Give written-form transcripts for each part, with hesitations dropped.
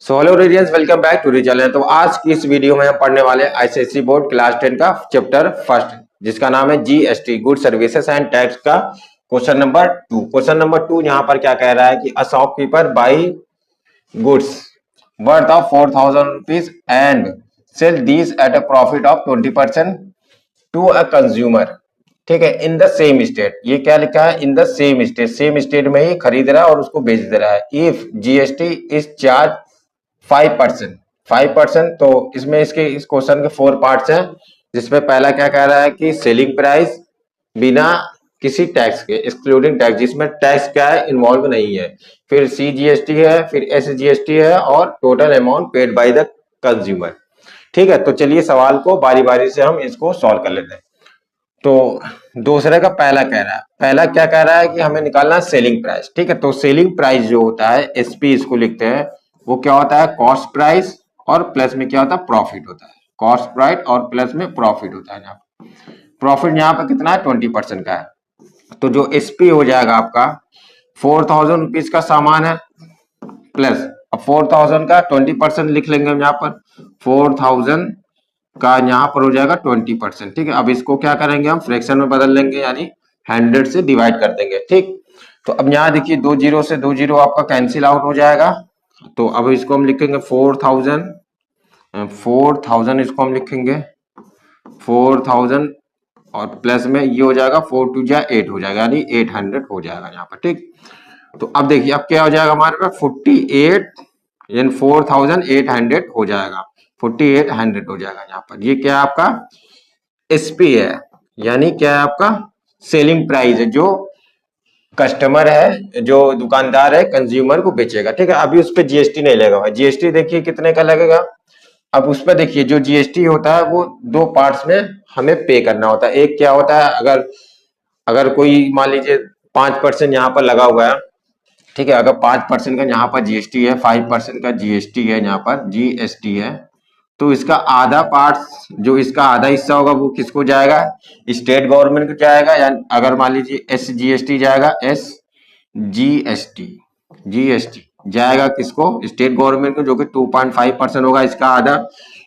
So hello radiance, welcome back to the channel. तो आज की इस वीडियो में हम पढ़ने वाले आईसीएसई बोर्ड क्लास 10 का चैप्टर फर्स्ट, जिसका नाम है GST, good services and tax का क्वेश्चन नंबर 2। क्वेश्चन नंबर 2 यहाँ पर क्या कह रहा है कि a shopkeeper buy goods worth of 4000 rupees and sell these at a profit of 20% to a consumer. ठीक है, इन द सेम स्टेट। ये क्या लिखा है? In the same state, same state में ही खरीद रहा है और उसको बेच दे रहा है। If GST is charge 5%, 5%। तो इसमें इसके इस क्वेश्चन के 4 पार्ट्स हैं, जिसमें पहला क्या कह रहा है कि सेलिंग प्राइस बिना किसी टैक्स के, एक्सक्लूडिंग टैक्स, जिसमें टैक्स क्या है इन्वॉल्व नहीं है। फिर सी जीएसटी है, फिर एस जीएसटी है और total amount paid by the consumer. ठीक है, तो चलिए सवाल को बारी बारी से हम इसको सॉल्व कर लेते हैं। तो दूसरे का पहला कह रहा है, पहला क्या कह रहा है कि हमें निकालना है सेलिंग प्राइस। ठीक है, तो सेलिंग प्राइस जो होता है एसपी इसको लिखते हैं, वो क्या होता है? कॉस्ट प्राइस और प्लस में क्या होता है? प्रॉफिट होता है। कॉस्ट प्राइस और प्लस में प्रॉफिट होता है। यहाँ प्रॉफिट यहाँ पर कितना है? 20% का है। तो जो एसपी हो जाएगा आपका 4000 रुपीज का सामान है, प्लस अब 4000 का 20% लिख लेंगे हम यहाँ पर। 4000 का यहाँ पर हो जाएगा 20%। ठीक है, अब इसको क्या करेंगे हम? फ्रैक्शन में बदल लेंगे, यानी 100 से डिवाइड कर देंगे। ठीक, तो अब यहाँ देखिए 2 जीरो से 2 जीरो आपका कैंसिल आउट हो जाएगा। तो अब इसको हम लिखेंगे 4000, 4000 इसको हम लिखेंगे 4000 और प्लस में ये हो जाएगा 4 टू जा 8 हो जाएगा, यानी 800 हो जाएगा यहाँ पर। ठीक, तो अब देखिए अब क्या हो जाएगा हमारे पास? 48 यानी 4800 हो जाएगा, 4800 हो जाएगा यहाँ पर। ये क्या है आपका? एसपी है, यानी क्या है आपका? सेलिंग प्राइस है, जो कस्टमर है, जो दुकानदार है कंज्यूमर को बेचेगा। ठीक है, अभी उस पर जीएसटी नहीं लगेगा। जीएसटी देखिए कितने का लगेगा। अब उस पर देखिए जो जीएसटी होता है वो 2 पार्ट्स में हमें पे करना होता है। एक क्या होता है, अगर अगर कोई मान लीजिए 5% यहाँ पर लगा हुआ है। ठीक है, अगर 5% का यहाँ पर जीएसटी है, 5% का जीएसटी है, यहाँ पर जीएसटी है, तो इसका आधा पार्ट, जो इसका आधा हिस्सा होगा वो किसको जाएगा? स्टेट गवर्नमेंट को जाएगा। या अगर मान लीजिए एस जीएसटी जाएगा, एस जीएसटी, जीएसटी जाएगा किसको? स्टेट गवर्नमेंट को, जो कि 2.5% होगा इसका आधा।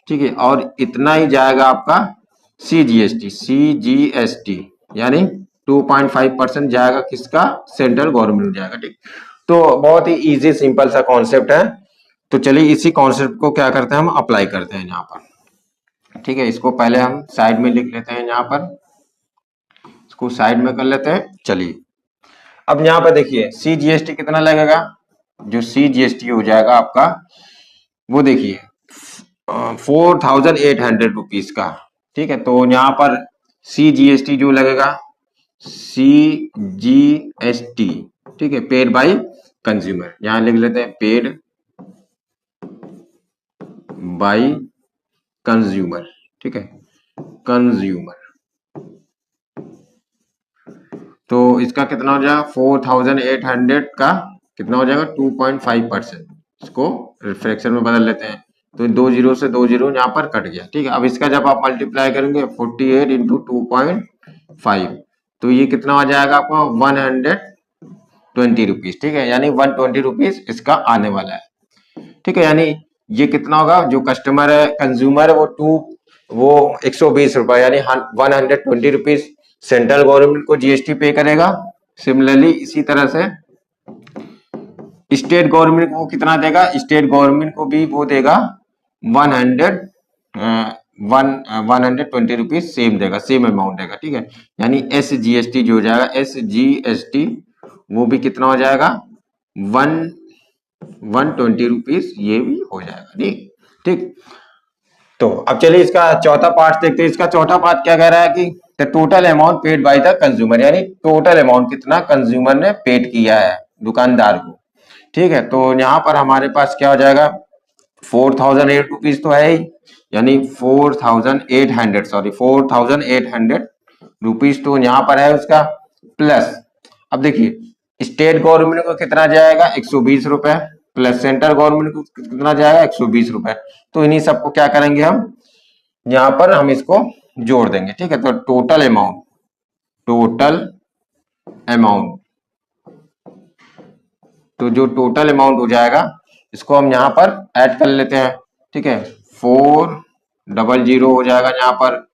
ठीक है, और इतना ही जाएगा आपका सीजीएसटी, सीजीएसटी यानी 2.5% जाएगा किसका? सेंट्रल गवर्नमेंट जाएगा। ठीक, तो बहुत ही इजी सिंपल सा कॉन्सेप्ट है। तो चलिए इसी कॉन्सेप्ट को क्या करते हैं, हम अप्लाई करते हैं यहाँ पर। ठीक है, इसको पहले हम साइड में लिख लेते हैं, यहाँ पर इसको साइड में कर लेते हैं। चलिए अब यहाँ पर देखिए सी जीएसटी कितना लगेगा? जो सी जीएसटी हो जाएगा आपका, वो देखिए 4800 रुपीज का। ठीक है, तो यहाँ पर सी जीएसटी जो लगेगा, सी जीएसटी, ठीक है, पेड बाय कंज्यूमर, यहाँ लिख लेते हैं पेड बाय कंज्यूमर। ठीक है, कंज्यूमर। तो इसका कितना हो जाएगा? 4800 का कितना हो जाएगा? 2.5%। इसको फ्रैक्शन में बदल लेते हैं, तो 2 जीरो से 2 जीरो यहाँ पर कट गया। ठीक है, अब इसका जब आप मल्टीप्लाई करेंगे 48 इंटू 2.5, तो ये कितना आ जाएगा आपको? 120 रुपीज। ठीक है, यानी 120 रुपीज इसका आने वाला है। ठीक है, यानी ये कितना होगा? जो कस्टमर है, कंज्यूमर है, वो 120 रुपए यानी 120 रुपीज सेंट्रल गवर्नमेंट को जीएसटी पे करेगा। सिमिलरली इसी तरह से स्टेट गवर्नमेंट को कितना देगा? स्टेट गवर्नमेंट को भी वो देगा 120 रुपीज सेम देगा, सेम अमाउंट देगा। ठीक है, यानी एस जीएसटी जो हो जाएगा, एस जीएसटी, वो भी कितना हो जाएगा? 120 रुपीज ये भी हो जाएगा। ठीक ठीक, तो अब चलिए इसका चौथा पार्ट देखते हैं। इसका चौथा पार्ट क्या कह रहा है कि the total amount paid by the consumer, यानी टोटल अमाउंट कितना कंज्यूमर ने पेड किया है दुकानदार को। ठीक है, तो यहाँ पर हमारे पास क्या हो जाएगा? 4008 रुपीज तो है ही, यानी 4800, सॉरी 4800 रुपीज तो यहाँ पर है उसका। प्लस अब देखिए स्टेट गवर्नमेंट को कितना जाएगा? 120 रुपए, प्लस सेंट्रल गवर्नमेंट को कितना जाएगा? 120 रुपए। तो इन्हीं सबको क्या करेंगे हम? यहाँ पर हम इसको जोड़ देंगे। ठीक है, तो टोटल अमाउंट, टोटल अमाउंट, तो जो टोटल अमाउंट हो जाएगा इसको हम यहाँ पर ऐड कर लेते हैं, ठीक है। 400 हो जाएगा यहाँ पर,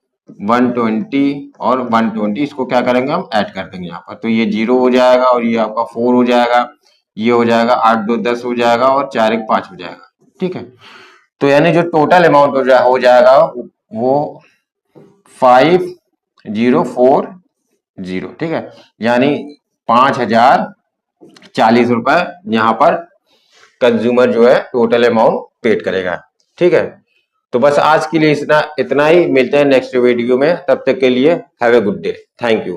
120 और 120 इसको क्या करेंगे हम ऐड कर देंगे यहाँ पर, तो ये 0 हो जाएगा और ये आपका 4 हो जाएगा, ये हो जाएगा 8 2 10 हो जाएगा और 4 1 5 हो जाएगा, ठीक है। तो यानी जो टोटल अमाउंट हो जाएगा वो 5040, ठीक है, यानी 5040 रुपए यहाँ पर कंज्यूमर जो है टोटल अमाउंट पेड करेगा, ठीक है। तो बस आज के लिए इतना ही, मिलते हैं नेक्स्ट वीडियो में, तब तक के लिए have a good day, thank you.